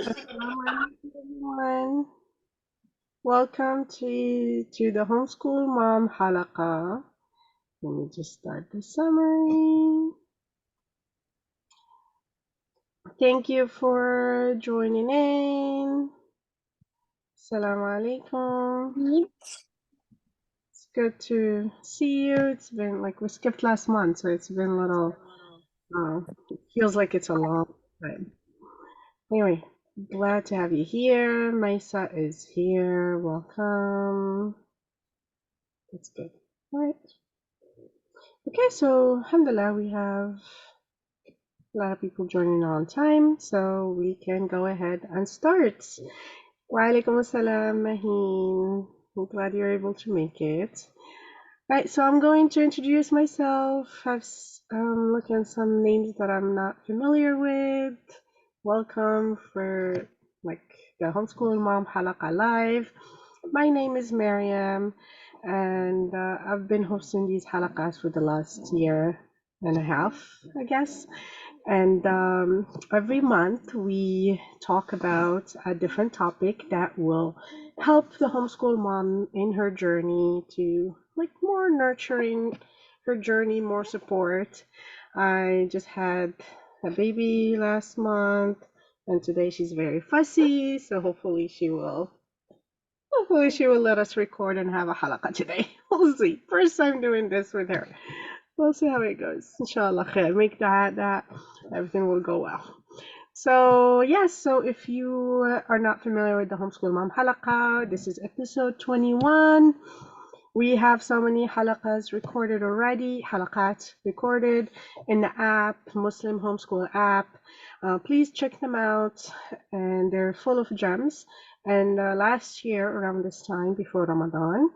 Assalamu alaikum, everyone. Welcome to the Homeschool Mom Halaqa. Let me just start the summary. Thank you for joining in. Assalamu alaikum. It's good to see you. It's been like we skipped last month, so it's been a little, it feels like it's a long time. Anyway, glad to have you here. Maisa is here. Welcome. That's good. All right. Okay, so alhamdulillah, we have a lot of people joining on time, so we can go ahead and start. Wa alaikum assalam, Maheen. I'm glad you're able to make it. Right, so I'm going to introduce myself. I've looking at some names that I'm not familiar with. Welcome for like the Homeschool Mom Halaqa Live. My name is Mariam, and I've been hosting these halaqas for the last year and a half, I guess. And every month we talk about a different topic that will help the homeschool mom in her journey to like more nurturing her journey, more support. I just had a baby last month, and today she's very fussy, so hopefully she will let us record and have a halaqa today. We'll see. First time doing this with her. We'll see how it goes. Inshallah khair. Make that everything will go well. So yes, so if you are not familiar with the Homeschool Mom Halaqa, this is episode 21. We have so many halaqas recorded already, halaqat recorded in the app, Muslim Homeschool app. Please check them out, and they're full of gems. And last year, around this time, before Ramadan,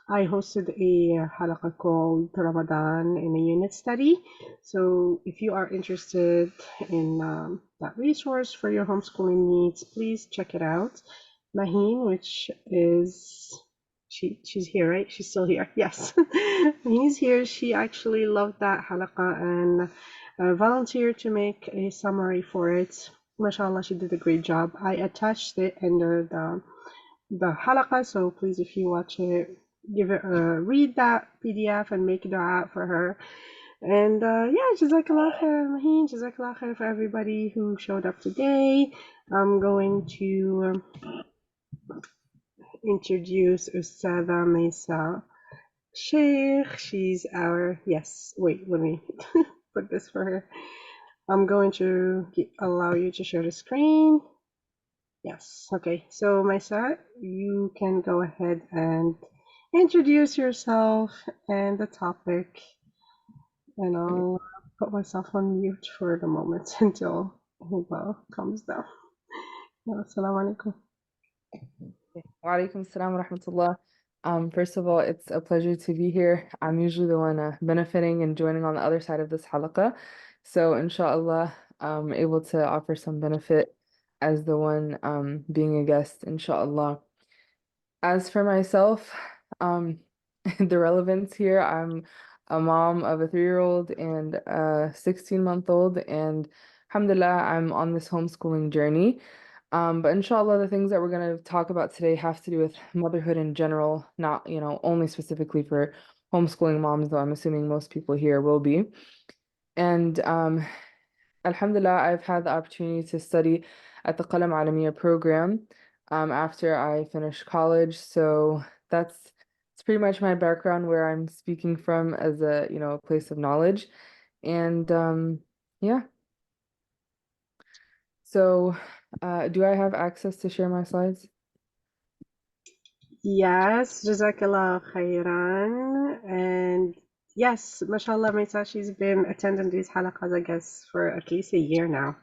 I hosted a halaqa called Ramadan in a unit study. So if you are interested in that resource for your homeschooling needs, please check it out. Maheen, which is she's here, right? She's still here. Yes. He's here. She actually loved that halaqa and volunteered to make a summary for it. MashaAllah, she did a great job. I attached it under the halaqa, so please, if you watch it, give it a read that PDF and make dua for her. And yeah, Jazakallah khair, Maheen. Jazakallah khair for everybody who showed up today. I'm going to introduce Ustada Mesa Sheikh. She's our, yes, wait, let me put this for her. I'm going to allow you to share the screen. Yes, okay. So Mesa, you can go ahead and introduce yourself and the topic, and I'll put myself on mute for the moment until Hiba comes down. Assalamu alaikum. Wa alaikum salam wa rahmatullah. First of all, it's a pleasure to be here. I'm usually the one benefiting and joining on the other side of this halaqah. So, inshallah, I'm able to offer some benefit as the one being a guest, inshallah. As for myself, um, the relevance here, I'm a mom of a 3-year-old and a 16-month-old, and alhamdulillah, I'm on this homeschooling journey. But inshallah, the things that we're going to talk about today have to do with motherhood in general, not, only specifically for homeschooling moms, though I'm assuming most people here will be. And alhamdulillah, I've had the opportunity to study at the Qalam Alamiya program after I finished college. So it's pretty much my background where I'm speaking from as a, place of knowledge. And yeah. So do I have access to share my slides? Yes, Jazakallah khairan. And yes, mashallah, Maisa, she's been attending these halaqas, I guess, for at least a year now,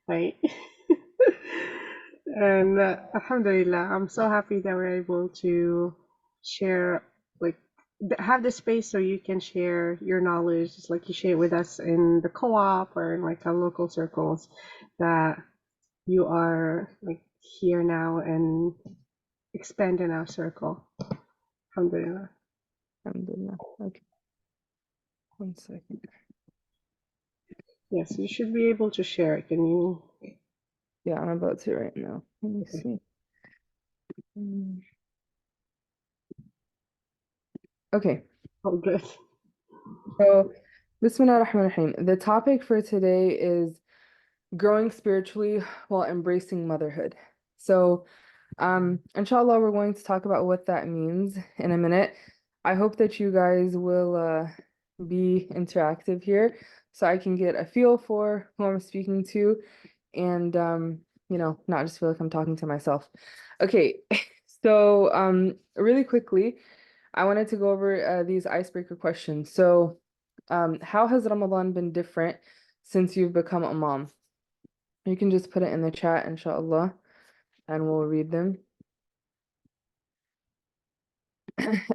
right? And alhamdulillah, I'm so happy that we're able to share, like, have the space so you can share your knowledge, just like you share with us in the co-op or in like our local circles, that you are like here now and expanding our circle. Alhamdulillah. Alhamdulillah. Okay. 1 second. Yes, you should be able to share it. Can you? Yeah, I'm about to right now. Let me see. Mm. Okay, Oh, good. so Bismillah ar-Rahman ar-Rahim. The topic for today is growing spiritually while embracing motherhood. So, inshallah, we're going to talk about what that means in a minute. I hope that you guys will be interactive here so I can get a feel for who I'm speaking to and not just feel like I'm talking to myself. Okay, so really quickly, I wanted to go over these icebreaker questions. So, how has Ramadan been different since you've become a mom? You can just put it in the chat, inshallah, and we'll read them.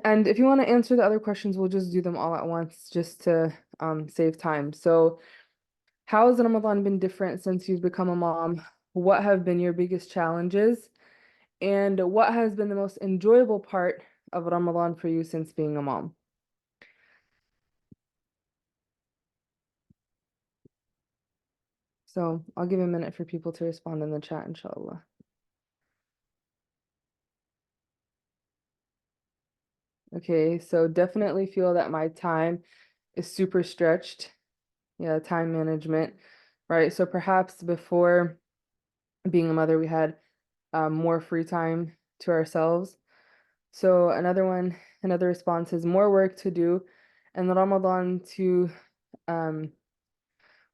And if you want to answer the other questions, we'll just do them all at once just to save time. So, how has Ramadan been different since you've become a mom? What have been your biggest challenges? And what has been the most enjoyable part of Ramadan for you since being a mom? So, I'll give a minute for people to respond in the chat, inshallah. Okay, so definitely feel that my time is super stretched. Yeah, time management, right? So perhaps before being a mother, we had more free time to ourselves. So another response is more work to do, and Ramadan to um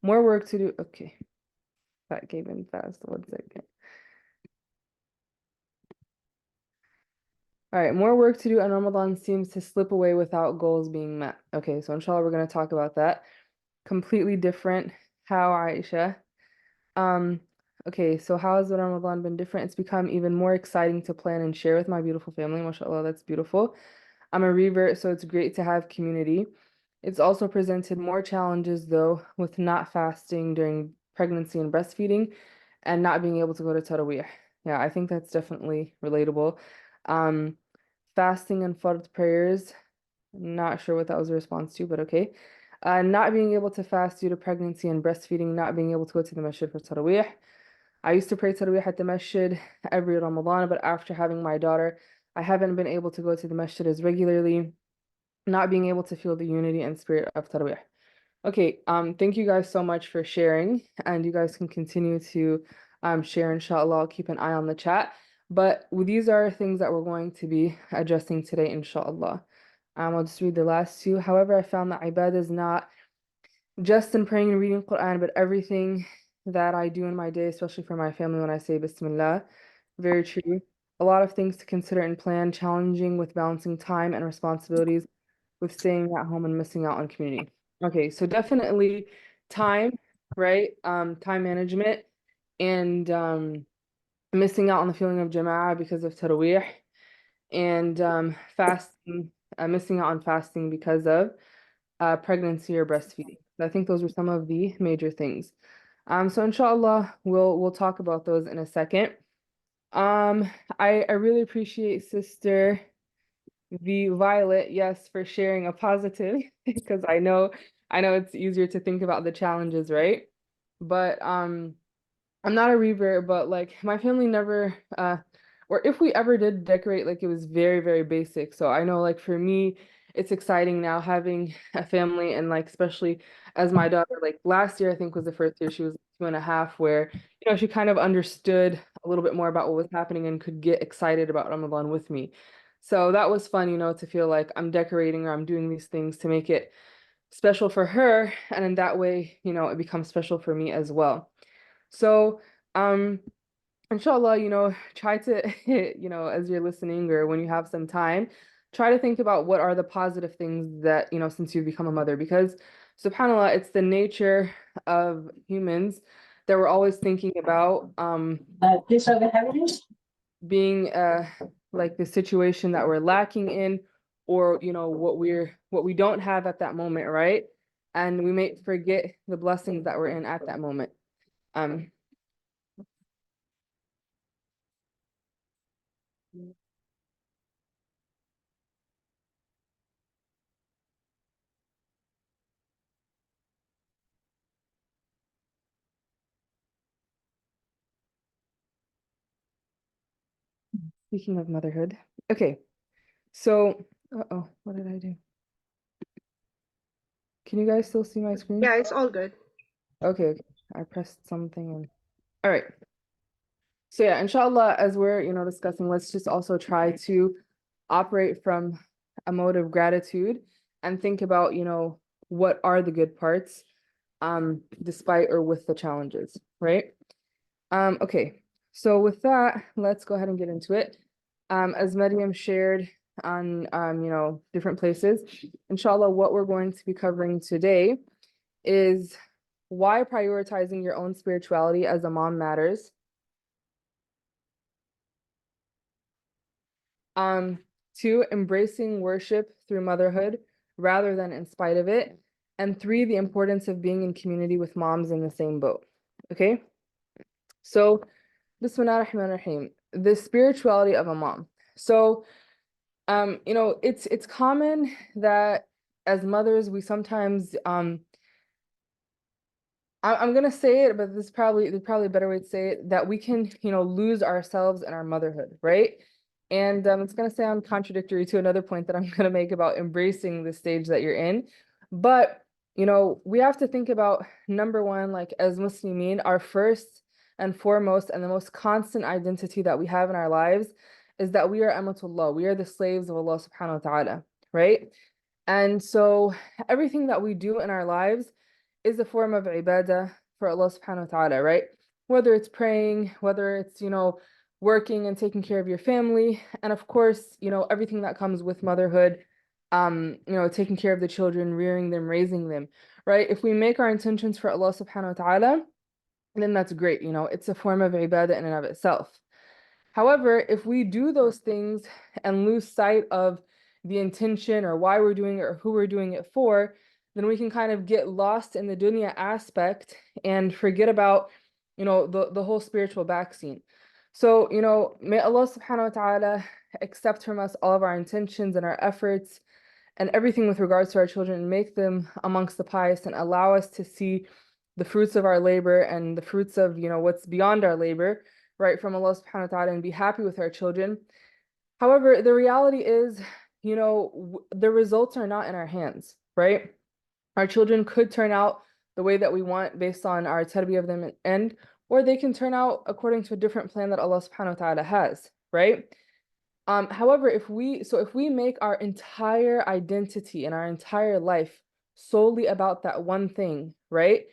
more work to do. Okay, that came in fast. 1 second. All right, more work to do, and Ramadan seems to slip away without goals being met. Okay, so inshallah, we're going to talk about that. Completely different. How, Aisha? Um, okay, so how has the Ramadan been different? It's become even more exciting to plan and share with my beautiful family. MashaAllah, that's beautiful. I'm a revert, so it's great to have community. It's also presented more challenges, though, with not fasting during pregnancy and breastfeeding and not being able to go to Taraweeh. Yeah, I think that's definitely relatable. Um, Fasting and fard prayers, not sure what that was a response to, but okay. Not being able to fast due to pregnancy and breastfeeding, not being able to go to the masjid for Taraweeh. I used to pray Taraweeh at the masjid every Ramadan, but after having my daughter, I haven't been able to go to the masjid as regularly, not being able to feel the unity and spirit of Taraweeh. Okay, thank you guys so much for sharing, and you guys can continue to share, inshallah. I'll keep an eye on the chat. But these are things that we're going to be addressing today, inshallah. I'll just read the last two. However, I found that ibadah is not just in praying and reading Quran, but everything that I do in my day, especially for my family when I say Bismillah. Very true. A lot of things to consider and plan, challenging with balancing time and responsibilities with staying at home and missing out on community. Okay, so definitely time, right? Time management and missing out on the feeling of Jama'ah because of Taraweeh and fasting, missing out on fasting because of pregnancy or breastfeeding. I think those were some of the major things. So inshallah, we'll talk about those in a second. Um, I really appreciate Sister the Violet, yes, for sharing a positive because I know it's easier to think about the challenges, right? But I'm not a revert, but like my family never or if we ever did decorate, like it was very, very basic. So I know like for me, it's exciting now having a family and like especially as my daughter, like last year I think was the first year she was 2.5, where she kind of understood a little bit more about what was happening and could get excited about Ramadan with me. So that was fun, to feel like I'm decorating or I'm doing these things to make it special for her. And in that way, it becomes special for me as well. So, inshallah, try to, as you're listening or when you have some time, try to think about what are the positive things that, since you've become a mother, because subhanAllah, it's the nature of humans that we're always thinking about This are the evidence. being like the situation that we're lacking in or what we don't have at that moment, right? And we may forget the blessings that we're in at that moment. Um, Speaking of motherhood. Okay. So, uh-oh, what did I do? Can you guys still see my screen? Yeah, it's all good. Okay, okay. I pressed something and all right. So yeah, inshallah, as we're, discussing, let's just also try to operate from a mode of gratitude and think about, what are the good parts, despite or with the challenges, right? Okay. So with that, let's go ahead and get into it. As Maryam shared on, different places, inshallah, what we're going to be covering today is why prioritizing your own spirituality as a mom matters. Um, Two, embracing worship through motherhood rather than in spite of it. And three, the importance of being in community with moms in the same boat. Okay. So, Bismillah ar-Rahman ar-Rahim, the spirituality of a mom. So, it's common that as mothers, we sometimes I'm gonna say it, but there's probably a better way to say it, that we can, lose ourselves in our motherhood, right? And it's gonna sound contradictory to another point that I'm gonna make about embracing the stage that you're in. But, we have to think about number one, like as Muslimin, our first and foremost and the most constant identity that we have in our lives is that we are amatullah, we are the slaves of Allah subhanahu wa ta'ala, right? And so everything that we do in our lives is a form of ibadah for Allah subhanahu wa ta'ala, right? Whether it's praying, whether it's, working and taking care of your family, and of course, everything that comes with motherhood, taking care of the children, rearing them, raising them, right? If we make our intentions for Allah subhanahu wa ta'ala, then that's great, it's a form of ibadah in and of itself. However, if we do those things and lose sight of the intention or why we're doing it or who we're doing it for, then we can kind of get lost in the dunya aspect and forget about, the whole spiritual backscene. So, may Allah subhanahu wa ta'ala accept from us all of our intentions and our efforts and everything with regards to our children and make them amongst the pious and allow us to see the fruits of our labor and the fruits of, what's beyond our labor, right, from Allah subhanahu wa ta'ala and be happy with our children. However, the reality is, the results are not in our hands, right? Our children could turn out the way that we want based on our tarbiyah of them and or they can turn out according to a different plan that Allah subhanahu wa ta'ala has, right? However, if we make our entire identity and our entire life solely about that one thing, right?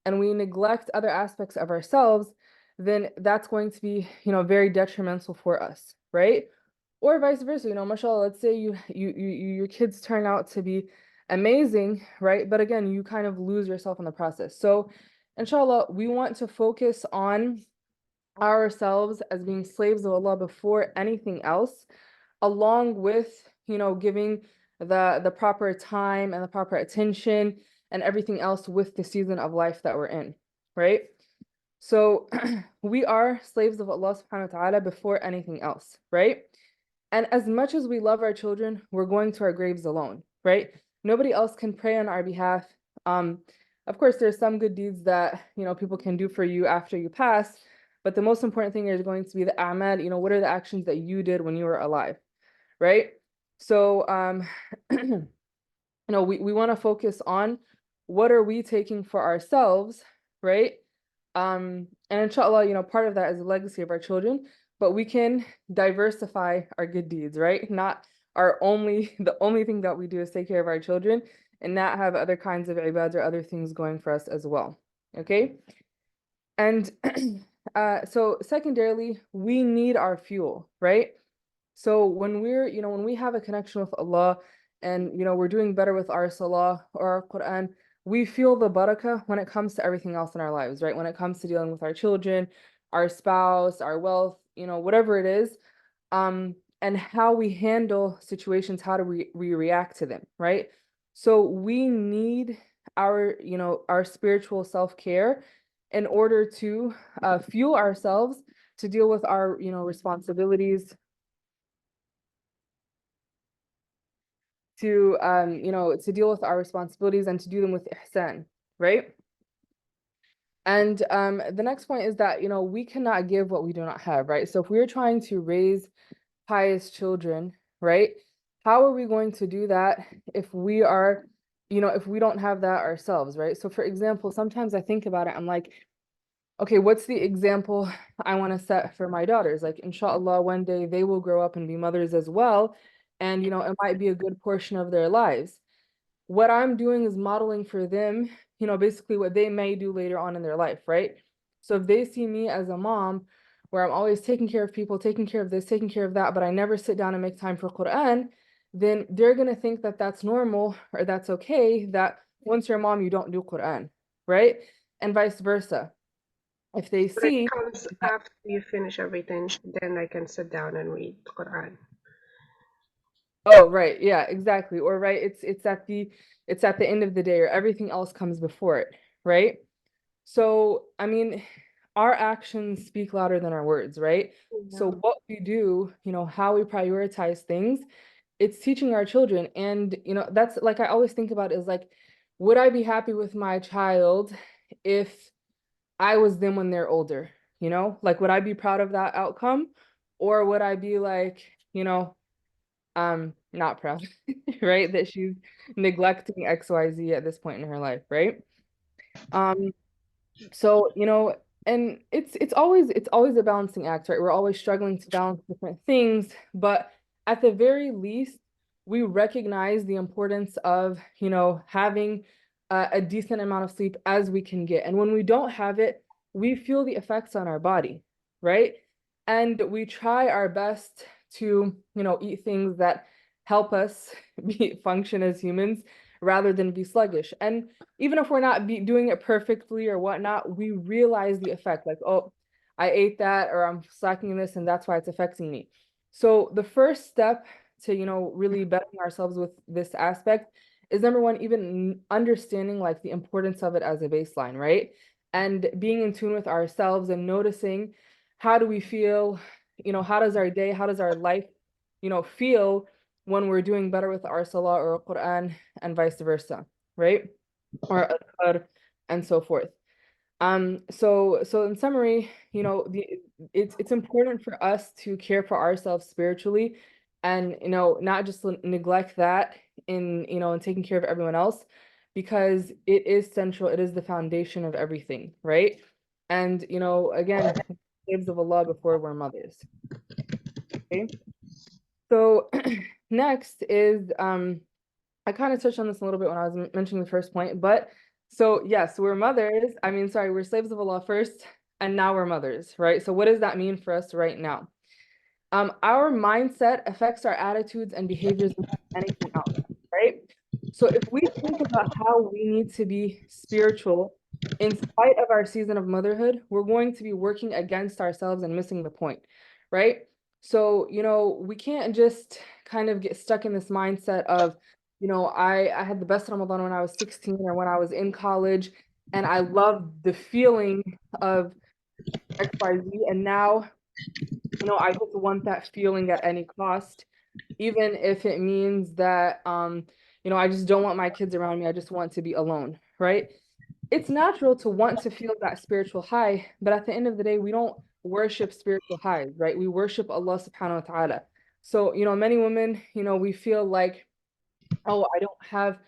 And we neglect other aspects of ourselves, then that's going to be, very detrimental for us, right? Or vice versa, mashallah, let's say your kids turn out to be amazing, right? But again, you kind of lose yourself in the process. So, inshallah, we want to focus on ourselves as being slaves of Allah before anything else, along with, giving the proper time and the proper attention and everything else with the season of life that we're in, right? So we are slaves of Allah subhanahu wa ta'ala before anything else, right? And as much as we love our children, we're going to our graves alone, right? Nobody else can pray on our behalf. Um, of course, there's some good deeds that, people can do for you after you pass, but the most important thing is going to be the a'mal, what are the actions that you did when you were alive, right? So, we want to focus on what are we taking for ourselves, right? And inshallah, part of that is the legacy of our children, but we can diversify our good deeds, right? Not the only thing that we do is take care of our children and not have other kinds of ibadah or other things going for us as well. Okay? And so secondarily, we need our fuel, right? So when we have a connection with Allah and, we're doing better with our salah or our Quran, we feel the barakah when it comes to everything else in our lives, right? When it comes to dealing with our children, our spouse, our wealth, whatever it is, and how we handle situations, how do we react to them, right? So we need our spiritual self-care in order to fuel ourselves to deal with our, responsibilities to deal with our responsibilities and to do them with ihsan, right? And the next point is that, we cannot give what we do not have, right? So if we're trying to raise pious children, right? How are we going to do that if we are, if we don't have that ourselves, right? So, for example, sometimes I think about it, I'm like, okay, what's the example I want to set for my daughters? Like, inshallah, one day they will grow up and be mothers as well. And, it might be a good portion of their lives. What I'm doing is modeling for them, basically what they may do later on in their life, right? So if they see me as a mom where I'm always taking care of people, taking care of this, taking care of that, but I never sit down and make time for Quran, then they're going to think that that's normal or that's okay, that once you're a mom, you don't do Quran, right? And vice versa. If they But it see comes that, after you finish everything, then I can sit down and read Quran. oh, right, yeah, exactly. Or right, it's at the end of the day or everything else comes before it, right? So, I mean, our actions speak louder than our words, right? So, Yeah. what we do, how we prioritize things, it's teaching our children. And, that's like I always think about is like, would I be happy with my child if I was them when they're older? Like, would I be proud of that outcome? Or would I be like, not proud, right? That she's neglecting XYZ at this point in her life, right? Um, so, and it's always a balancing act, right? We're always struggling to balance different things, but at the very least, we recognize the importance of, having a decent amount of sleep as we can get. And when we don't have it, we feel the effects on our body, right? And we try our best to, eat things that help us function as humans rather than be sluggish. And even if we're not doing it perfectly or whatnot, we realize the effect. Like, oh, I ate that, or I'm slacking in this, and that's why it's affecting me. So the first step to, really bettering ourselves with this aspect is number one, even understanding like the importance of it as a baseline, right? And being in tune with ourselves and noticing how do we feel, how does our day, how does our life, feel when we're doing better with our salah or Quran and vice versa, right? Or adhkar and so forth. So in summary, it's important for us to care for ourselves spiritually and not just neglect that in taking care of everyone else because it is central, it is the foundation of everything, right? And again, slaves of Allah before we're mothers. Okay. So next is I kind of touched on this a little bit when I was mentioning the first point, but so yes, we're mothers. I mean, sorry, we're slaves of Allah first, and now we're mothers, right? So what does that mean for us right now? Our mindset affects our attitudes and behaviors more than anything else, right? So if we think about how we need to be spiritual in spite of our season of motherhood, we're going to be working against ourselves and missing the point, right? So, we can't just kind of get stuck in this mindset of, I had the best Ramadan when I was 16 or when I was in college, and I loved the feeling of XYZ, and now I just want that feeling at any cost, even if it means that, I just don't want my kids around me. I just want to be alone, right? It's natural to want to feel that spiritual high, but at the end of the day, we don't worship spiritual highs, right? We worship Allah subhanahu wa ta'ala. So, many women, we feel like, oh, I don't have,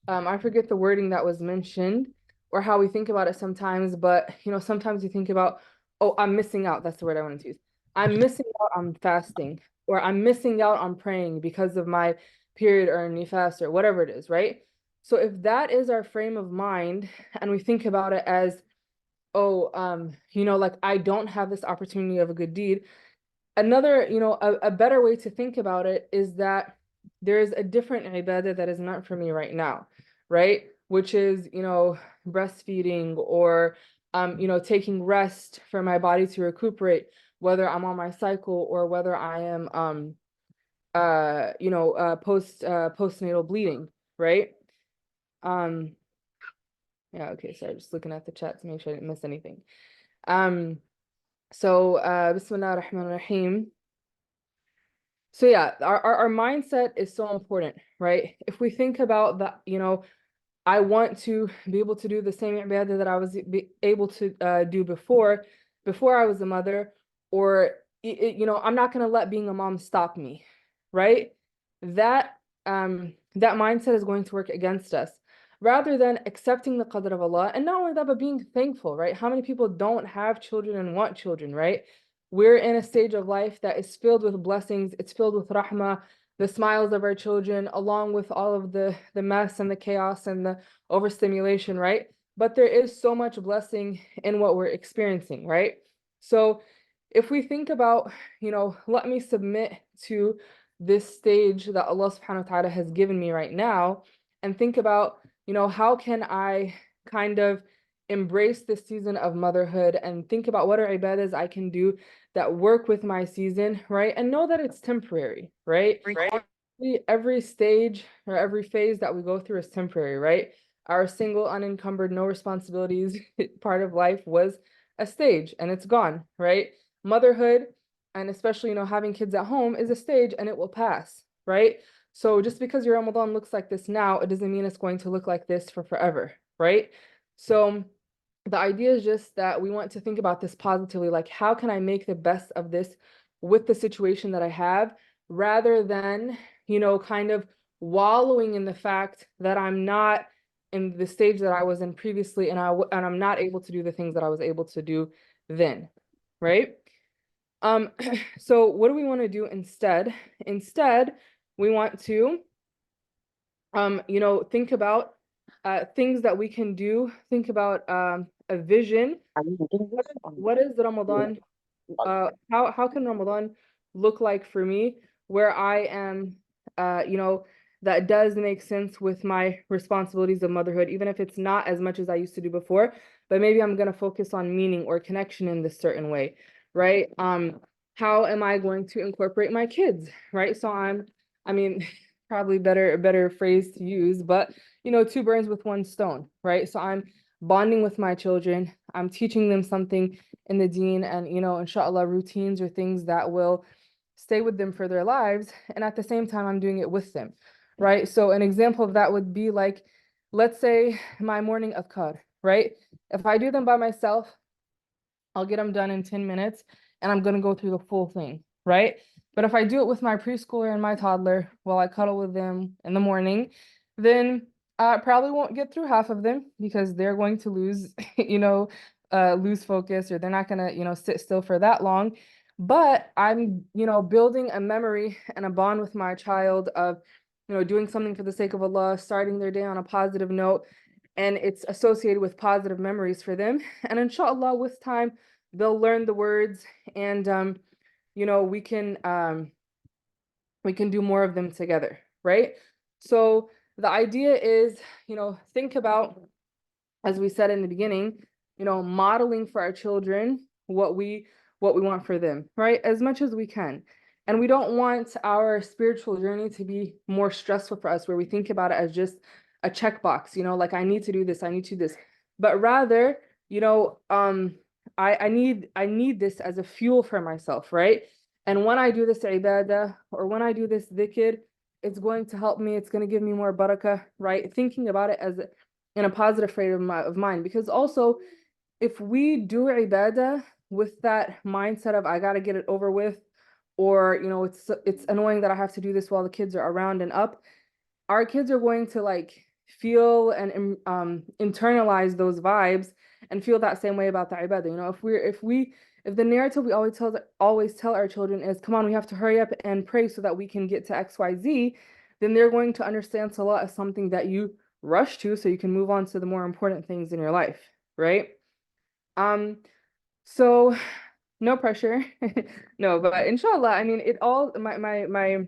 I forget the wording that was mentioned or how we think about it sometimes, but sometimes you think about, oh, I'm missing out. That's the word I wanted to use. I'm missing out on fasting, or I'm missing out on praying because of my period or nifas or whatever it is, right? So if that is our frame of mind and we think about it as, oh, like I don't have this opportunity of a good deed, another, a better way to think about it is that there's a different ibadah that is not for me right now, right? Which is, breastfeeding or, taking rest for my body to recuperate, whether I'm on my cycle or whether I am, postnatal bleeding, right? Um, yeah, okay, so I'm just looking at the chat to make sure I didn't miss anything. Bismillah ar-Rahman ar-Rahim. So yeah, our mindset is so important, right? If we think about that, I want to be able to do the same ibadah that I was able to do before I was a mother, or I'm not going to let being a mom stop me, right? That mindset is going to work against us rather than accepting the qadr of Allah. And not only that, but being thankful, right? How many people don't have children and want children, right? We're in a stage of life that is filled with blessings. It's filled with rahmah, the smiles of our children, along with all of the mess and the chaos and the overstimulation, right? But there is so much blessing in what we're experiencing, right? So if we think about, let me submit to this stage that Allah subhanahu wa ta'ala has given me right now, and think about, how can I kind of embrace this season of motherhood and think about what are ibadahs I can do that work with my season, right? And know that it's temporary, right? Every stage or every phase that we go through is temporary, right? Our single, unencumbered, no responsibilities part of life was a stage and it's gone, right? Motherhood, and especially, having kids at home is a stage and it will pass, right? So just because your Ramadan looks like this now, it doesn't mean it's going to look like this for forever, right? So the idea is just that we want to think about this positively, like how can I make the best of this with the situation that I have, rather than, kind of wallowing in the fact that I'm not in the stage that I was in previously, and I'm not able to do the things that I was able to do then, right? So what do we want to do instead? Instead, we want to, think about things that we can do. Think about a vision. What is Ramadan? How can Ramadan look like for me, where I am, that does make sense with my responsibilities of motherhood, even if it's not as much as I used to do before, but maybe I'm going to focus on meaning or connection in this certain way, right? How am I going to incorporate my kids, right? So I mean, probably a better phrase to use, but two birds with one stone, right? So I'm bonding with my children. I'm teaching them something in the deen, and inshallah, routines or things that will stay with them for their lives, and at the same time I'm doing it with them, right? So an example of that would be like, let's say my morning adhkar, right? If I do them by myself, I'll get them done in 10 minutes and I'm going to go through the full thing, right? But if I do it with my preschooler and my toddler while I cuddle with them in the morning, then I probably won't get through half of them because they're going to lose, lose focus, or they're not going to, sit still for that long. But I'm, building a memory and a bond with my child of, doing something for the sake of Allah, starting their day on a positive note, and it's associated with positive memories for them. And inshallah, with time, they'll learn the words, and you know, we can um, we can do more of them together, right? So the idea is, think about, as we said in the beginning, modeling for our children what we want for them, right? As much as we can. And we don't want our spiritual journey to be more stressful for us, where we think about it as just a checkbox, like I need to do this, I need to do this. But rather, you know, um, I need this as a fuel for myself, right? And when I do this ibadah or when I do this dhikr, it's going to help me, it's going to give me more barakah, right? Thinking about it as in a positive frame of mind. Because also, if we do ibadah with that mindset of I gotta get it over with, or it's annoying that I have to do this while the kids are around and up, our kids are going to like feel and internalize those vibes and feel that same way about the ibadah. If the narrative we always tell our children is, come on, we have to hurry up and pray so that we can get to XYZ, then they're going to understand salah as something that you rush to so you can move on to the more important things in your life, right? Um, so no pressure. No, but inshallah, I mean, it all my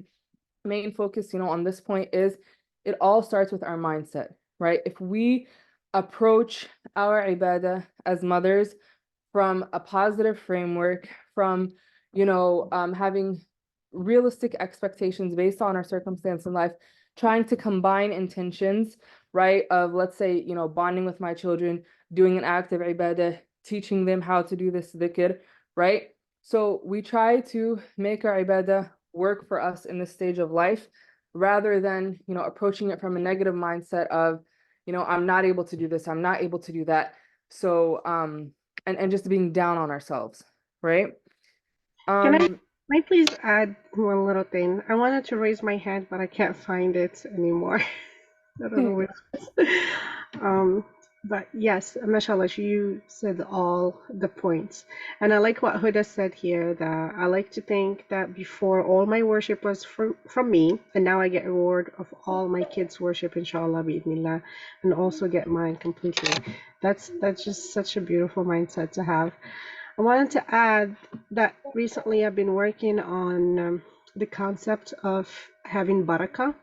main focus, on this point is it all starts with our mindset, right? If we approach our ibadah as mothers from a positive framework, from, having realistic expectations based on our circumstance in life, trying to combine intentions, right? Of, let's say, bonding with my children, doing an act of ibadah, teaching them how to do this dhikr, right? So we try to make our ibadah work for us in this stage of life, rather than, approaching it from a negative mindset of, I'm not able to do this, I'm not able to do that. So, and just being down on ourselves, right? Can Um, I please add one little thing? I wanted to raise my hand, but I can't find it anymore. I don't know where it's um, but yes, mashallah, you said all the points. And I like what Huda said here, that I like to think that before all my worship was from me, and now I get reward of all my kids' worship, inshallah, bi'idhnillah, and also get mine completely. That's just such a beautiful mindset to have. I wanted to add that recently I've been working on the concept of having barakah.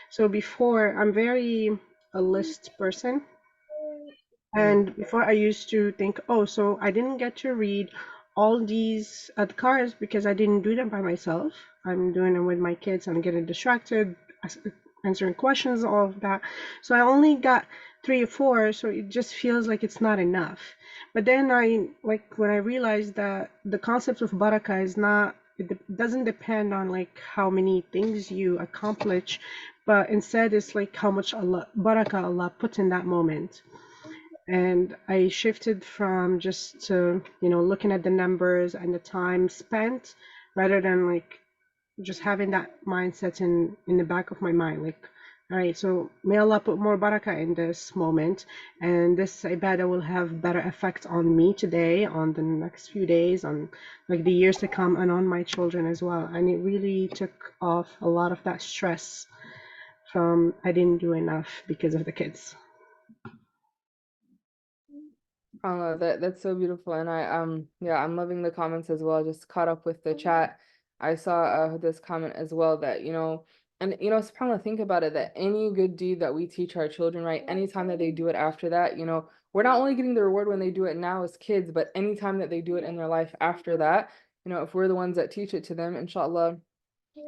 So before, I'm very a list person. mm, And before I used to think, oh, so I didn't get to read all these adhkars because I didn't do them by myself. I'm doing them with my kids. I'm getting distracted, answering questions, all of that. So I only got three or four, so it just feels like it's not enough. But then when I realized that the concept of barakah is not, doesn't depend on like how many things you accomplish, but instead it's like how much barakah Allah put in that moment. And I shifted from just to, looking at the numbers and the time spent rather than like just having that mindset in the back of my mind. Like, all right, so may Allah put more barakah in this moment, and this ibadah will have better effect on me today, on the next few days, on like the years to come, and on my children as well. And it really took off a lot of that stress from I didn't do enough because of the kids. SubhanAllah, that's so beautiful. And yeah, I'm loving the comments as well. Just caught up with the chat. I saw this comment as well that, and SubhanAllah, think about it, that any good deed that we teach our children, right, anytime that they do it after that, we're not only getting the reward when they do it now as kids, but anytime that they do it in their life after that, if we're the ones that teach it to them, inshallah,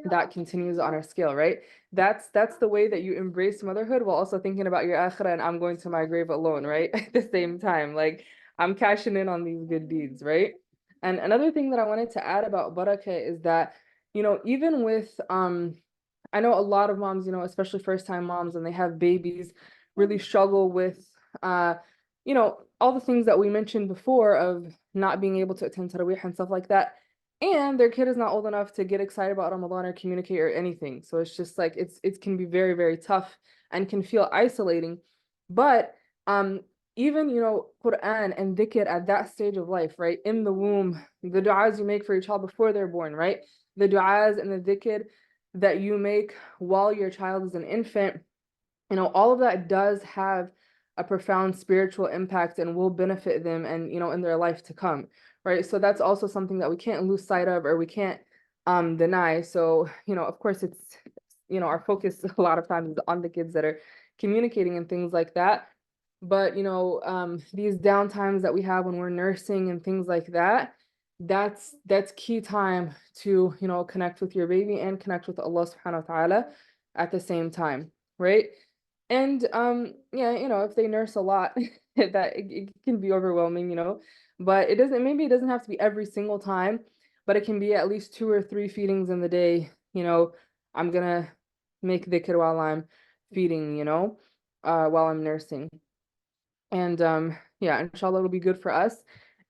that continues on our scale, right? That's the way that you embrace motherhood while also thinking about your akhirah and I'm going to my grave alone, right? At the same time, like I'm cashing in on these good deeds, right? And another thing that I wanted to add about barakah is that, even with I know a lot of moms, especially first time moms and they have babies, really struggle with all the things that we mentioned before of not being able to attend tarawih and stuff like that, and their kid is not old enough to get excited about Ramadan or communicate or anything. So it's just like it can be very, very tough and can feel isolating. But even Quran and dhikr at that stage of life, right? In the womb, the du'as you make for your child before they're born, right? The du'as and the dhikr that you make while your child is an infant, all of that does have a profound spiritual impact and will benefit them and in their life to come, right? So that's also something that we can't lose sight of or we can't deny. So of course it's our focus a lot of times is on the kids that are communicating and things like that, but these downtimes that we have when we're nursing and things like that, that's key time to connect with your baby and connect with Allah subhanahu wa ta'ala at the same time, right? And yeah, if they nurse a lot, it can be overwhelming, but maybe it doesn't have to be every single time, but it can be at least 2 or 3 feedings in the day, I'm gonna make dhikr while I'm feeding, while I'm nursing. And yeah, inshallah it'll be good for us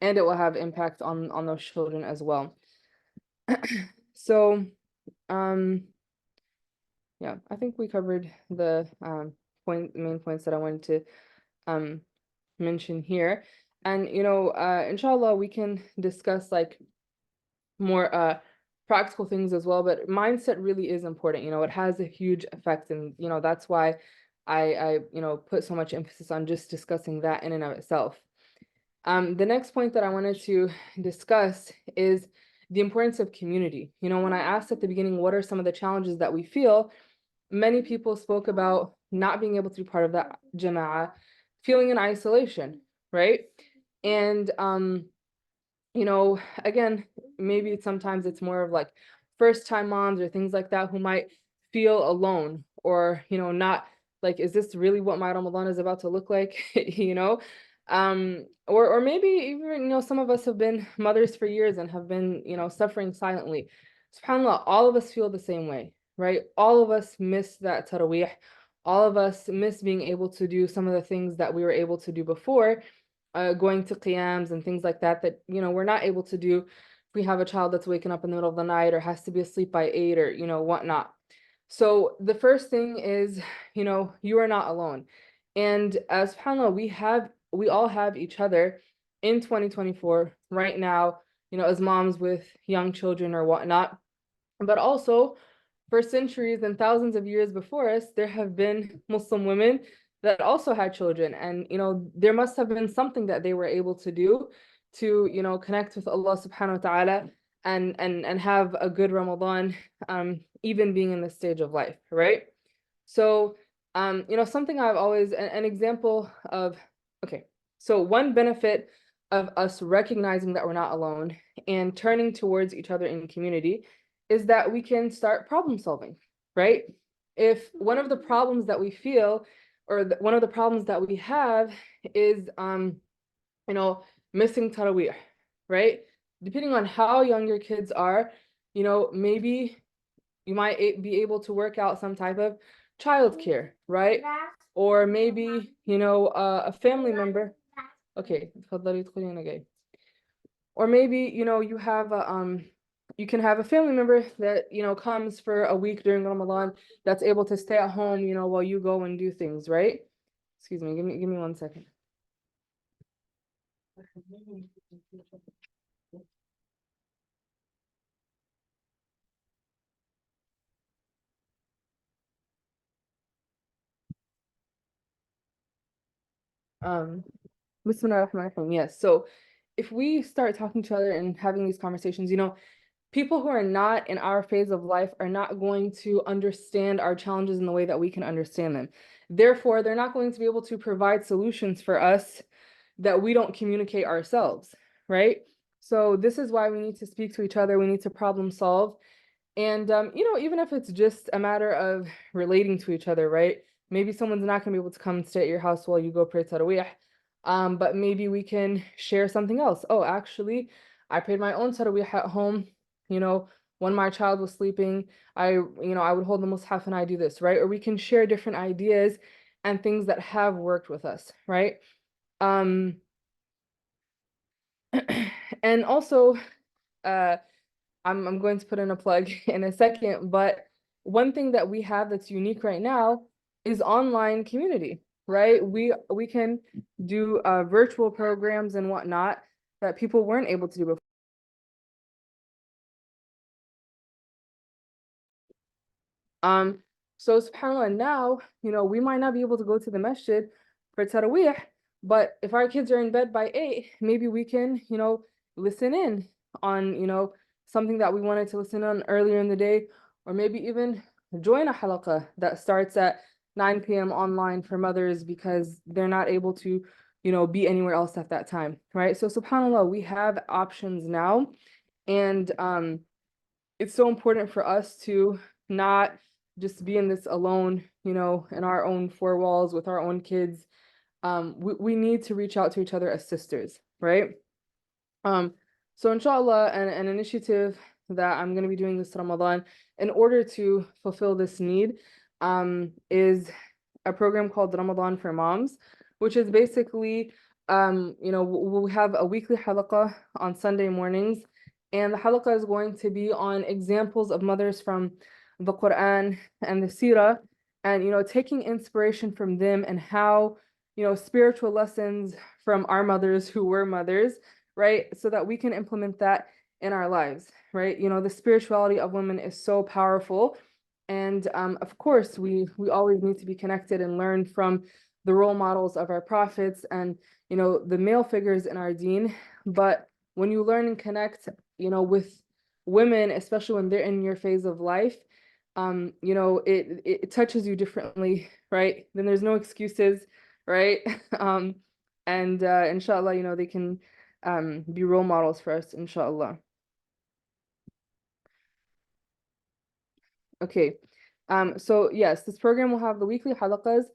and it will have impact on those children as well. So um yeah, I think we covered the main points that I wanted to um mention here. And inshallah we can discuss like more practical things as well, but mindset really is important. It has a huge effect, and that's why I put so much emphasis on just discussing that in and of itself. The next point that I wanted to discuss is the importance of community. When I asked at the beginning, what are some of the challenges that we feel, many people spoke about not being able to be part of that jama'ah, feeling in isolation, right? And again, maybe sometimes it's more of like first time moms or things like that who might feel alone or, not like, is this really what my Ramadan is about to look like? Or maybe even, some of us have been mothers for years and have been, suffering silently. SubhanAllah, all of us feel the same way, right? All of us miss that tarawih. All of us miss being able to do some of the things that we were able to do before, going to qiyams and things like that, we're not able to do we have a child that's waking up in the middle of the night or has to be asleep by 8 or, whatnot. So the first thing is, you are not alone. And subhanAllah, we all have each other in 2024 right now, as moms with young children or whatnot. But also, for centuries and thousands of years before us, there have been Muslim women that also had children. And, there must have been something that they were able to do to, connect with Allah subhanahu wa ta'ala and have a good Ramadan, even being in this stage of life, right? So, something I've always, an example of, okay, so one benefit of us recognizing that we're not alone and turning towards each other in community is that we can start problem solving, right? If one of the problems that we feel or one of the problems that we have is, missing tarawih, right? Depending on how young your kids are, maybe you might be able to work out some type of childcare, right? Or maybe, a family member. Okay, اتفضلي ادخلي أنا جاي. Or maybe, you can have a family member that, comes for a week during Ramadan that's able to stay at home, while you go and do things, right? Excuse me, give me 1 second. Um, Bismillah ar-Rahman ar-Rahim. Yes. So if we start talking to each other and having these conversations, people who are not in our phase of life are not going to understand our challenges in the way that we can understand them. Therefore, they're not going to be able to provide solutions for us that we don't communicate ourselves, right? So this is why we need to speak to each other. We need to problem solve. And, even if it's just a matter of relating to each other, right? Maybe someone's not going to be able to come and stay at your house while you go pray Tarawih. But maybe we can share something else. Oh, actually, I prayed my own Tarawih at home. When my child was sleeping, I would hold the Mus'haf and I do this, right? Or we can share different ideas and things that have worked with us, right? Um, and also, I'm going to put in a plug in a second, but one thing that we have that's unique right now is online community, right? We can do virtual programs and whatnot that people weren't able to do before. So subhanAllah, now, we might not be able to go to the masjid for Taraweeh, but if our kids are in bed by 8, maybe we can, listen in on, something that we wanted to listen on earlier in the day, or maybe even join a halaqah that starts at 9 p.m. online for mothers because they're not able to, be anywhere else at that time, right? So subhanAllah, we have options now, and it's so important for us to not just be in this alone, in our own four walls with our own kids. We need to reach out to each other as sisters, right? So inshallah, an initiative that I'm going to be doing this Ramadan in order to fulfill this need is a program called Ramadan for Moms, which is basically, we'll have a weekly halaqah on Sunday mornings, and the halaqah is going to be on examples of mothers from the Quran and the Seerah, and, taking inspiration from them and how, spiritual lessons from our mothers who were mothers, right? So that we can implement that in our lives, right? The spirituality of women is so powerful. And of course, we always need to be connected and learn from the role models of our prophets and, the male figures in our deen. But when you learn and connect, with women, especially when they're in your phase of life, it touches you differently, right? Then there's no excuses, right? And inshallah, they can be role models for us, inshallah. Okay. So yes, this program will have the weekly halaqas.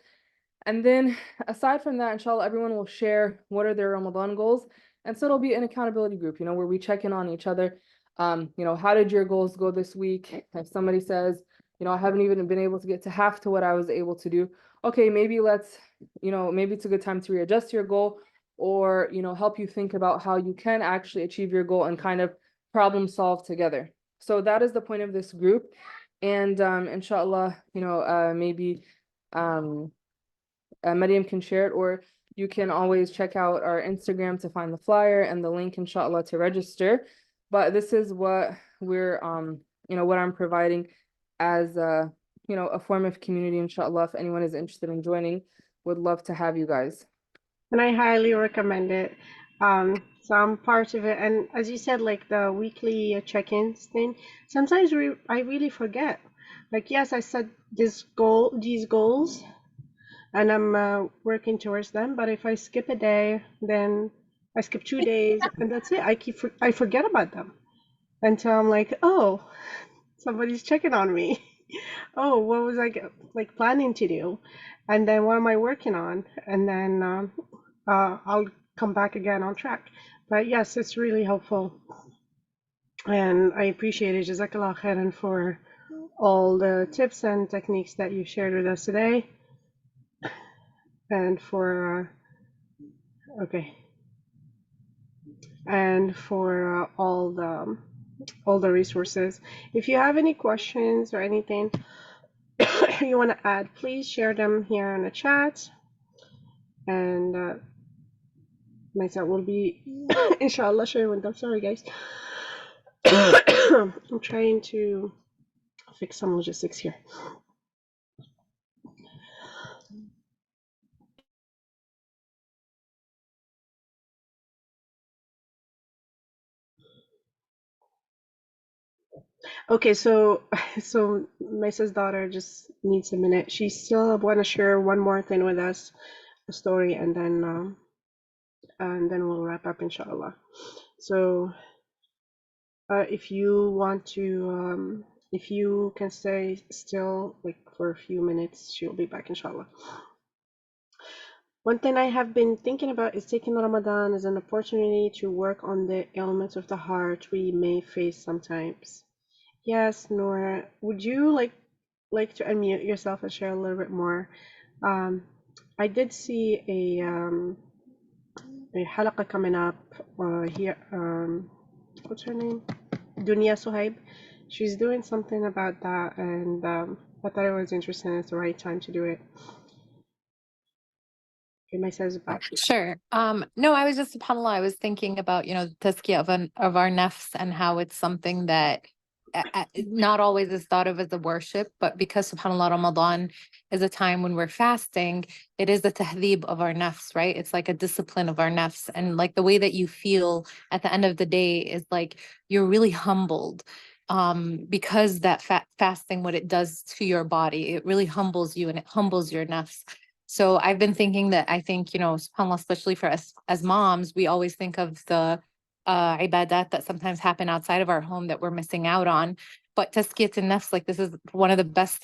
And then aside from that, inshallah, everyone will share what are their Ramadan goals. And so it'll be an accountability group, where we check in on each other. How did your goals go this week? If somebody says, I haven't even been able to get to half to what I was able to do. Okay, maybe maybe it's a good time to readjust your goal or, help you think about how you can actually achieve your goal and kind of problem solve together. So that is the point of this group. And inshallah, maybe Maryam can share it, or you can always check out our Instagram to find the flyer and the link, inshallah, to register. But this is what we're, what I'm providing as a form of community, inshallah. If anyone is interested in joining, would love to have you guys. And I highly recommend it. So I'm part of it, and as you said, like the weekly check-ins thing, sometimes I really forget. Like, yes, I set these goals, and I'm working towards them. But if I skip a day, then I skip 2 days, and that's it. I forget about them until I'm like, oh, somebody's checking on me. Oh, what was I like planning to do? And then what am I working on? And then I'll come back again on track. But yes, it's really helpful. And I appreciate it. Jazakallah khairan for all the tips and techniques that you shared with us today. And for, okay. And for all the resources. If you have any questions or anything you want to add, please share them here in the chat. And myself will be, inshallah, sharing with them. Sorry, guys. I'm trying to fix some logistics here. Okay, so my sis daughter just needs a minute. She still want to share one more thing with us, a story, and then we'll wrap up, inshallah. So if you want to, if you can stay still like for a few minutes, she'll be back, inshallah. One thing I have been thinking about is taking Ramadan as an opportunity to work on the ailments of the heart we may face sometimes. Yes, Nora, would you like to unmute yourself and share a little bit more? I did see a halaqa coming up here. What's her name? Dunya Suhaib. She's doing something about that, and I thought it was interesting. It's the right time to do it. Okay, my says back. Sure. No, I was just, subhanAllah, I was thinking about, the tazkiyah of our nafs and how it's something that not always is thought of as a worship, but because subhanAllah, Ramadan is a time when we're fasting, it is the tahdhib of our nafs, right? It's like a discipline of our nafs. And like the way that you feel at the end of the day is like you're really humbled. Because that fasting, what it does to your body, it really humbles you and it humbles your nafs. So I've been thinking that I think, subhanAllah, especially for us as moms, we always think of the ibadat that sometimes happen outside of our home that we're missing out on. But tazkiyat an-nafs, like this is one of the best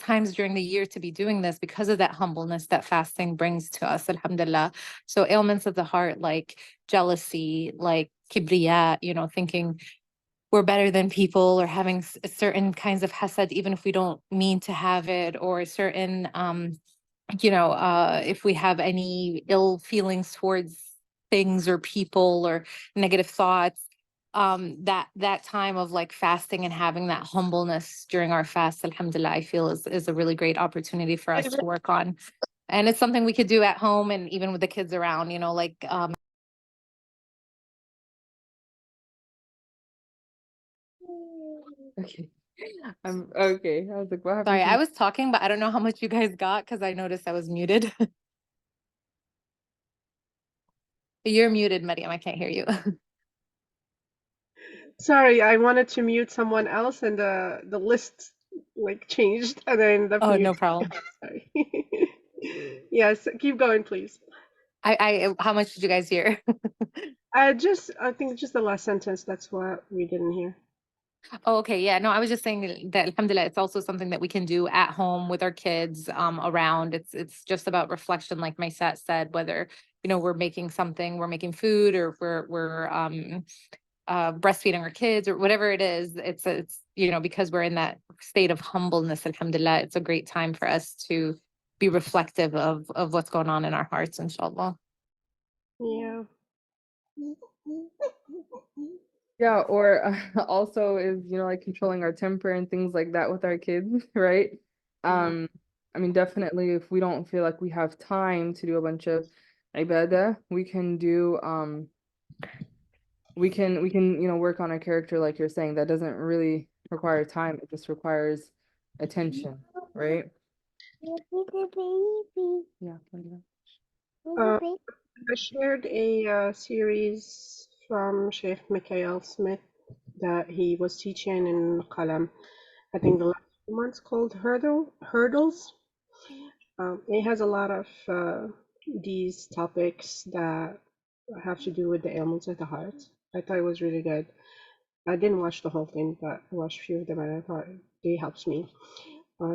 times during the year to be doing this because of that humbleness that fasting brings to us, alhamdulillah. So ailments of the heart like jealousy, like kibriya, thinking we're better than people, or having certain kinds of hasad, even if we don't mean to have it, or certain if we have any ill feelings towards things or people or negative thoughts, that time of like fasting and having that humbleness during our fast, alhamdulillah, I feel is a really great opportunity for us to work on. And it's something we could do at home and even with the kids around, Okay. Okay. I was like, what happened? Sorry, I was talking, but I don't know how much you guys got because I noticed I was muted. You're muted, Maryam. I can't hear you. Sorry, I wanted to mute someone else, and the list like changed, and I ended up Oh, muting. no problem. Sorry. Yes, keep going, please. How much did you guys hear? I think just the last sentence. That's what we didn't hear. Oh, okay. Yeah. No, I was just saying that alhamdulillah, it's also something that we can do at home with our kids around. It's just about reflection, like my set said, whether, we're making food, or we're breastfeeding our kids or whatever it is. It's because we're in that state of humbleness, alhamdulillah, it's a great time for us to be reflective of what's going on in our hearts, inshallah. Yeah. Yeah, or also is, like controlling our temper and things like that with our kids, right? Um, I mean, definitely if we don't feel like we have time to do a bunch of ibadah, we can do we can, work on our character like you're saying. That doesn't really require time, it just requires attention, right? Yeah. Uh, I shared a series from Sheikh Mikhail Smith that he was teaching in Qalam. I think the last 2 months called Hurdles. It has a lot of these topics that have to do with the ailments of the heart. I thought it was really good. I didn't watch the whole thing, but I watched a few of them and I thought it helps me.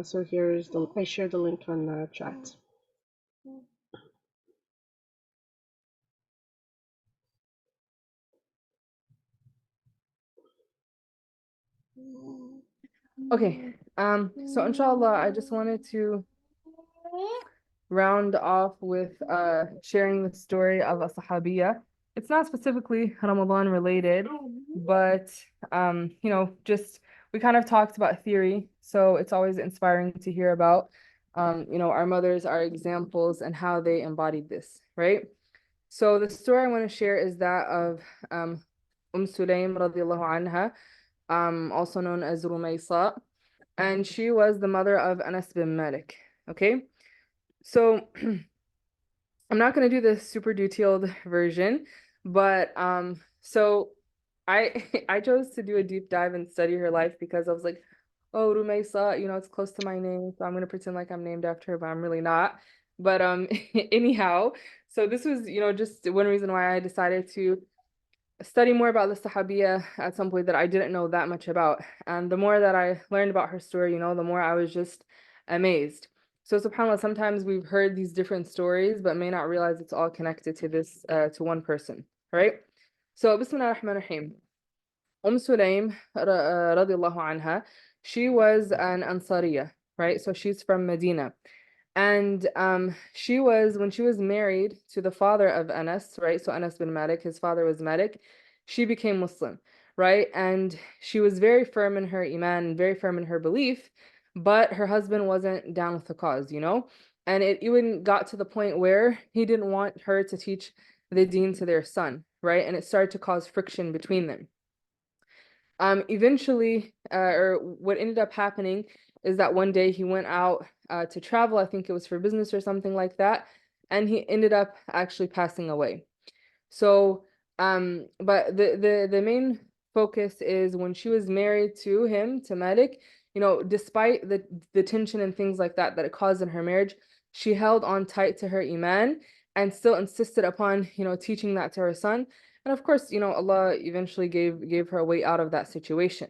So here's I shared the link on the chat. Okay. So inshallah, I just wanted to round off with sharing the story of a Sahabiya. It's not specifically Ramadan related, but just we kind of talked about theory, so it's always inspiring to hear about our mothers, our examples, and how they embodied this, right? So the story I want to share is that of Sulaym radiallahu anha, also known as Rumaysa, and she was the mother of Anas bin Malik. Okay, so I'm not going to do the super detailed version, but so I I chose to do a deep dive and study her life because I was like, oh, Rumaysa, it's close to my name, so I'm going to pretend like I'm named after her, but I'm really not. But anyhow, so this was, just one reason why I decided to study more about the Sahabiya at some point that I didn't know that much about. And the more that I learned about her story, the more I was just amazed. So subhanAllah, sometimes we've heard these different stories, but may not realize it's all connected to this, to one person, right? So Bismillah ar-Rahman ar-Rahim. Sulaym radiallahu anha, she was an Ansariya, right? So she's from Medina. And when she was married to the father of Anas, right? So Anas bin Malik, his father was Malik, she became Muslim, right? And she was very firm in her iman, very firm in her belief, but her husband wasn't down with the cause, And it even got to the point where he didn't want her to teach the deen to their son, right? And it started to cause friction between them. Eventually, or what ended up happening is that one day he went out to travel. I think it was for business or something like that, and he ended up actually passing away. So, but the main focus is when she was married to him, to Malik, despite the tension and things like that it caused in her marriage, she held on tight to her iman and still insisted upon, teaching that to her son. And of course, Allah eventually gave her a way out of that situation.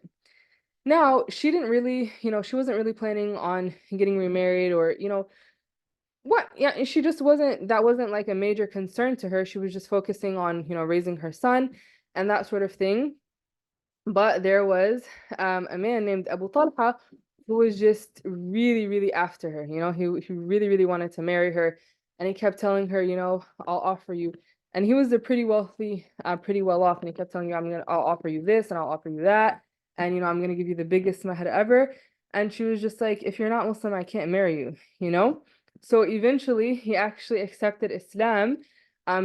Now, she didn't really, she wasn't really planning on getting remarried or, what? Yeah, she just that wasn't like a major concern to her. She was just focusing on, raising her son and that sort of thing. But there was a man named Abu Talha who was just really, really after her. He really, really wanted to marry her. And he kept telling her, I'll offer you. And he was a pretty wealthy, pretty well off. And he kept telling you, I'll offer you this and I'll offer you that. And, I'm going to give you the biggest mahar ever. And she was just like, if you're not Muslim, I can't marry you. So eventually he actually accepted Islam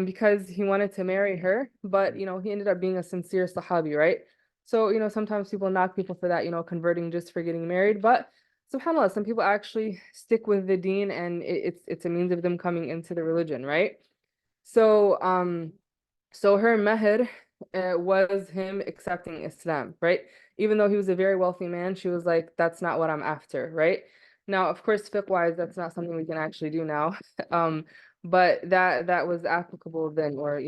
because he wanted to marry her. But, he ended up being a sincere Sahabi, right? So, sometimes people knock people for that, converting just for getting married. But subhanAllah, some people actually stick with the deen and it's a means of them coming into the religion, right? So, so her meher was him accepting Islam, right? Even though he was a very wealthy man, she was like, that's not what I'm after, right? Now, of course, fiqh-wise, that's not something we can actually do now. But that was applicable then, or,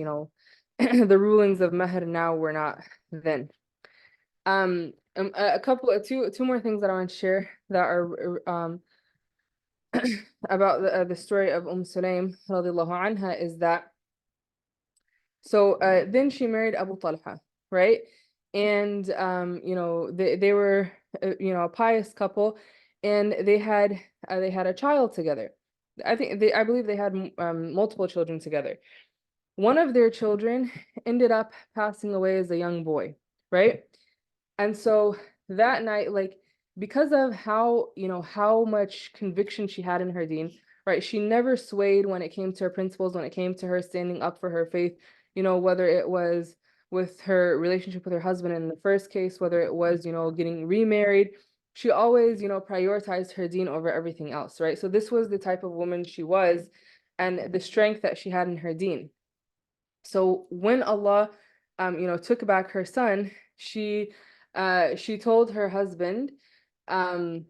the rulings of meher now were not then. A couple of two more things that I want to share that are about the story of Sulaym radiallahu anha is that then she married Abu Talha, right? And they were a pious couple, and they had a child together. I believe they had multiple children together. One of their children ended up passing away as a young boy, right? And so that night, like, because of how, how much conviction she had in her deen, right? She never swayed when it came to her principles, when it came to her standing up for her faith, whether it was with her relationship with her husband in the first case, whether it was, getting remarried, she always, prioritized her deen over everything else, right? So this was the type of woman she was and the strength that she had in her deen. So when Allah, took back her son, she told her husband, um,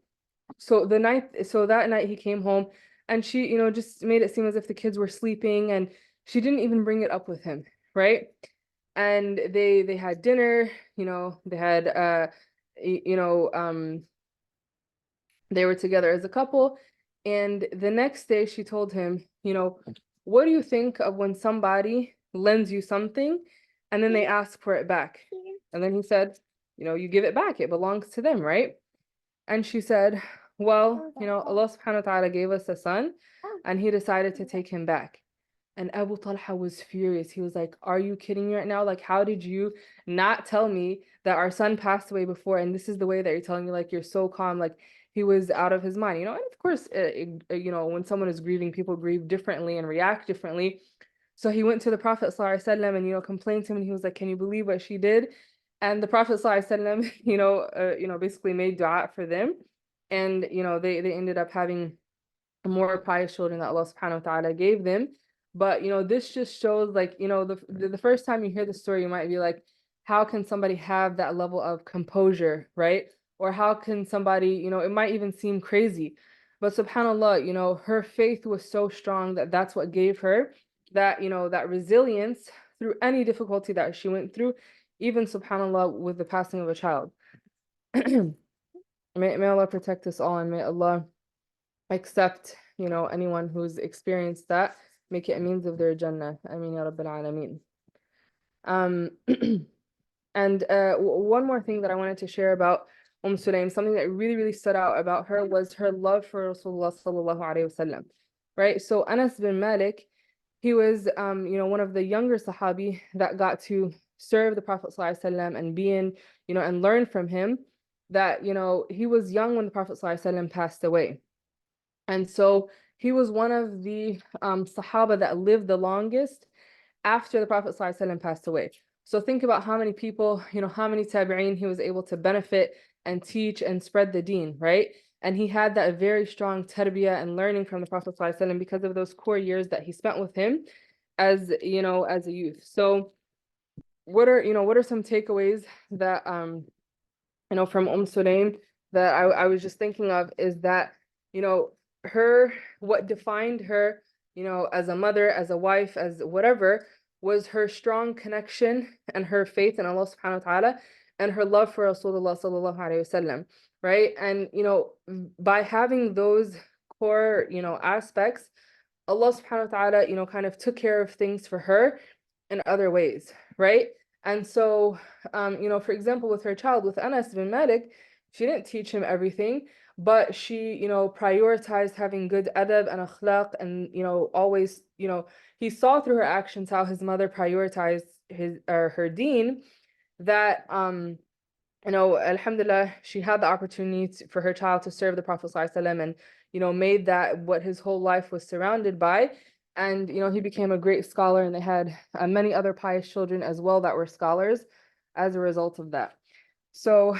so that night he came home, and she, just made it seem as if the kids were sleeping, and she didn't even bring it up with him, right? And they had dinner, they had they were together as a couple. And the next day she told him, what do you think of when somebody lends you something and then they ask for it back? And then he said, you give it back. It belongs to them, right? And she said, well, Allah subhanahu wa ta'ala gave us a son and he decided to take him back. And Abu Talha was furious. He was like, are you kidding me right now? Like, how did you not tell me that our son passed away before? And this is the way that you're telling me, like, you're so calm. Like, he was out of his mind, And of course, when someone is grieving, people grieve differently and react differently. So he went to the Prophet ﷺ and, complained to him. And he was like, can you believe what she did? And the Prophet ﷺ, basically made dua for them. And, they ended up having more pious children that Allah subhanahu wa ta'ala gave them. But this just shows, like, the first time you hear the story, you might be like, how can somebody have that level of composure, right? Or how can somebody, it might even seem crazy. But subhanAllah, her faith was so strong that that's what gave her that, that resilience through any difficulty that she went through, even subhanAllah with the passing of a child. May Allah protect us all, and may Allah accept, anyone who's experienced that, make it a means of their Jannah. Ameen ya Rabbil Alameen. And one more thing that I wanted to share about Sulaim, something that really, really stood out about her was her love for Rasulullah sallallahu alaihi wasallam, right? So Anas bin Malik, he was, one of the younger Sahabi that got to serve the Prophet sallallahu alaihi wasallam and be in, and learn from him. That, he was young when the Prophet sallallahu alaihi wasallam passed away. And so he was one of the Sahaba that lived the longest after the Prophet ﷺ passed away. So think about how many people, how many tabi'een he was able to benefit and teach and spread the deen, right? And he had that very strong tarbiyah and learning from the Prophet ﷺ because of those core years that he spent with him as, as a youth. So what are some takeaways that, from Sulaim that I was just thinking of is that, what defined her, as a mother, as a wife, as whatever, was her strong connection and her faith in Allah subhanahu wa ta'ala and her love for Rasulullah sallallahu alaihi wasallam, right? And, by having those core, aspects, Allah subhanahu wa ta'ala, kind of took care of things for her in other ways, right? And so, for example, with her child, with Anas bin Malik, she didn't teach him everything, but she, prioritized having good adab and akhlaq and, always, he saw through her actions how his mother prioritized her deen, that, alhamdulillah, she had the opportunity for her child to serve the Prophet ﷺ and, made that what his whole life was surrounded by. And, he became a great scholar, and they had many other pious children as well that were scholars as a result of that. So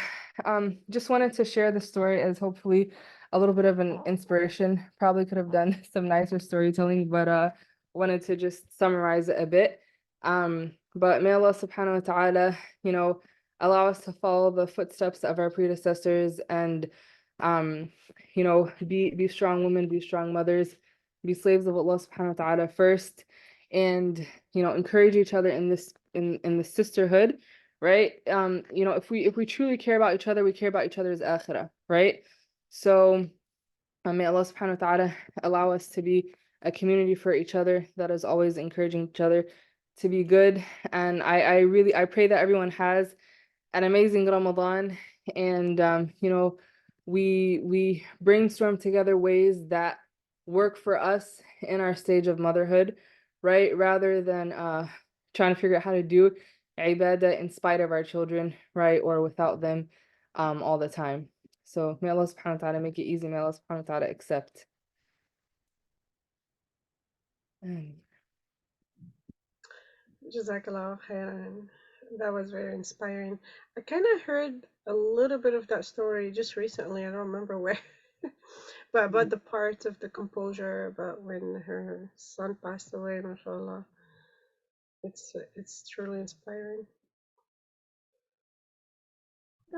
just wanted to share the story as hopefully a little bit of an inspiration. Probably could have done some nicer storytelling, but wanted to just summarize it a bit. But may Allah subhanahu wa ta'ala, allow us to follow the footsteps of our predecessors and, be strong women, be strong mothers, be slaves of Allah subhanahu wa ta'ala first, and, encourage each other in this, in the sisterhood, right? If we truly care about each other, we care about each other's akhirah, right? So may Allah subhanahu wa ta'ala allow us to be a community for each other that is always encouraging each other to be good. And I pray that everyone has an amazing Ramadan, and we brainstorm together ways that work for us in our stage of motherhood, right? Rather than trying to figure out how to do ibadah in spite of our children, right? Or without them all the time. So may Allah subhanahu wa ta'ala make it easy. May Allah subhanahu wa ta'ala accept. Jazakallah khairan. That was very inspiring. I kind of heard a little bit of that story just recently. I don't remember where. But about the part of the composure, about when her son passed away, mashallah. It's truly inspiring.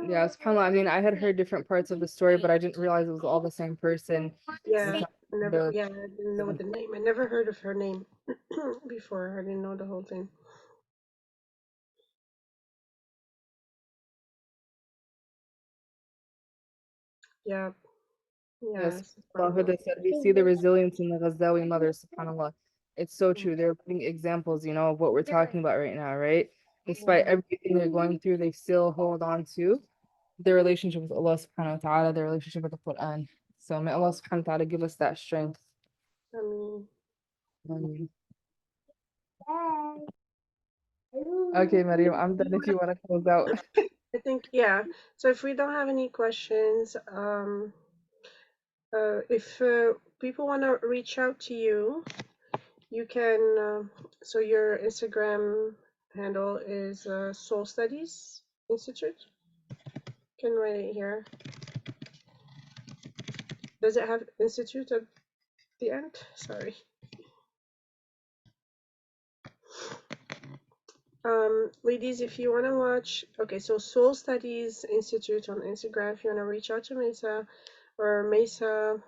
Yeah, subhanAllah. I mean, I had heard different parts of the story, but I didn't realize it was all the same person. Yeah, The, I didn't know the name. I never heard of her name before. I didn't know the whole thing. Yeah, yes, yes. Huda said, we see the resilience in the Ghazawi mothers, subhanAllah. It's so true. They're putting examples, of what we're talking about right now, right? Despite everything they're going through, they still hold on to their relationship with Allah subhanahu wa ta'ala, their relationship with the Quran. So may Allah subhanahu wa ta'ala give us that strength. I mean, Ameen. Okay, Maryam, I'm done if you want to close out. I think, yeah. So if we don't have any questions, if people want to reach out to you, you can, so your Instagram handle is Soul Studies Institute. Can write it here. Does it have institute at the end? Sorry. Ladies, if you want to watch, okay, so Soul Studies Institute on Instagram, if you want to reach out to Mesa or Mesa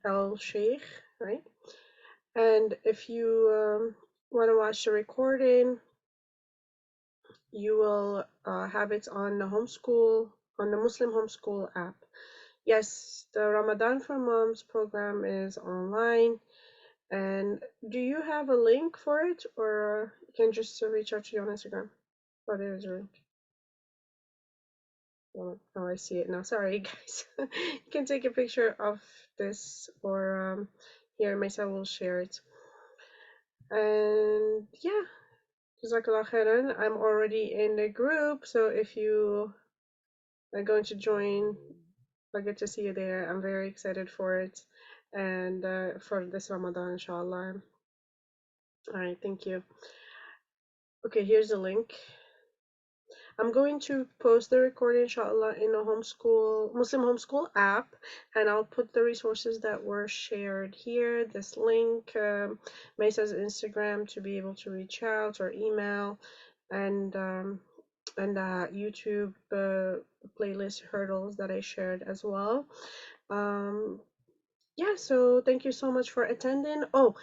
L Sheikh, right? And if you want to watch the recording, you will have it on the Muslim Homeschool app. Yes, the Ramadan for Moms program is online. And do you have a link for it, or you can just reach out to you on Instagram? Oh, there's a link. Oh, I see it now. Sorry, guys. You can take a picture of this, or here, Mesa will share it. And yeah, Jazakallah khairan. I'm already in the group, so if you are going to join, I'll get to see you there. I'm very excited for it and for this Ramadan, inshallah. All right, thank you. Okay, here's the link. I'm going to post the recording, inshallah, in a Muslim homeschool app, and I'll put the resources that were shared here. This link, Mesa's Instagram to be able to reach out, or email, and YouTube playlist hurdles that I shared as well. Yeah, so thank you so much for attending. Oh,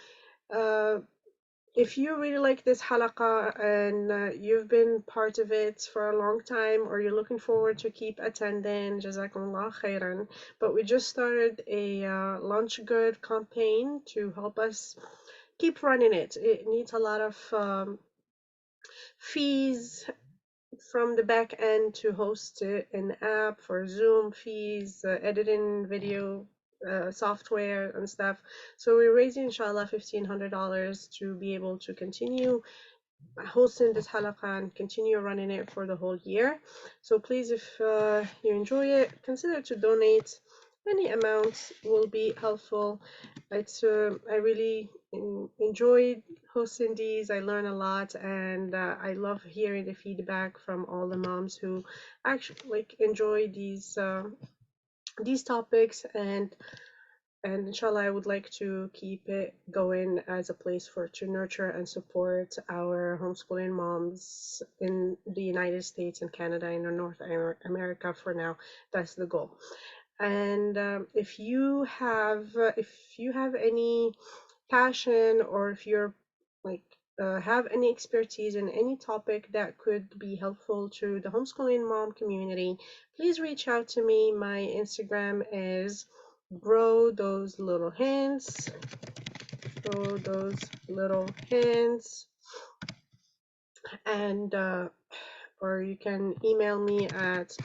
if you really like this halaqah and you've been part of it for a long time, or you're looking forward to keep attending, jazakumullah khairan. But we just started a launch good campaign to help us keep running it. It needs a lot of fees from the back end to host an app, for Zoom fees, editing video software and stuff. So we're raising inshallah $1,500 to be able to continue hosting this halaqah and continue running it for the whole year. So please, if you enjoy it, consider to donate. Any amount will be helpful. It's I really enjoyed hosting these. I learn a lot, and I love hearing the feedback from all the moms who actually enjoy these topics, and inshallah, I would like to keep it going as a place to nurture and support our homeschooling moms in the United States and Canada and North America for now. That's the goal. And if you have any passion, or if you're like have any expertise in any topic that could be helpful to the homeschooling mom community, please reach out to me. My Instagram is grow those little hands. Grow those little hands. And or you can email me at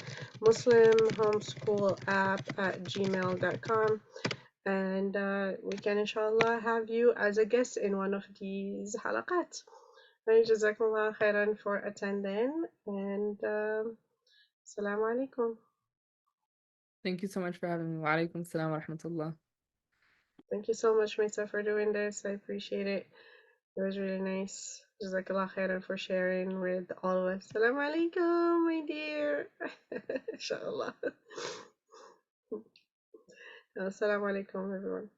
muslimhomeschoolapp@gmail.com, and we can inshallah have you as a guest in one of these halaqat. Jazakallah khairan for attending, and Assalamu alaikum. Thank you so much for having me. Wa alaikum assalam wa rahmatullah. Thank you so much, Mesa, for doing this. I appreciate it. It was really nice. Jazakallah khairan for sharing with all of us. Assalamu alaikum, my dear. Inshallah. Assalamu alaikum, everyone.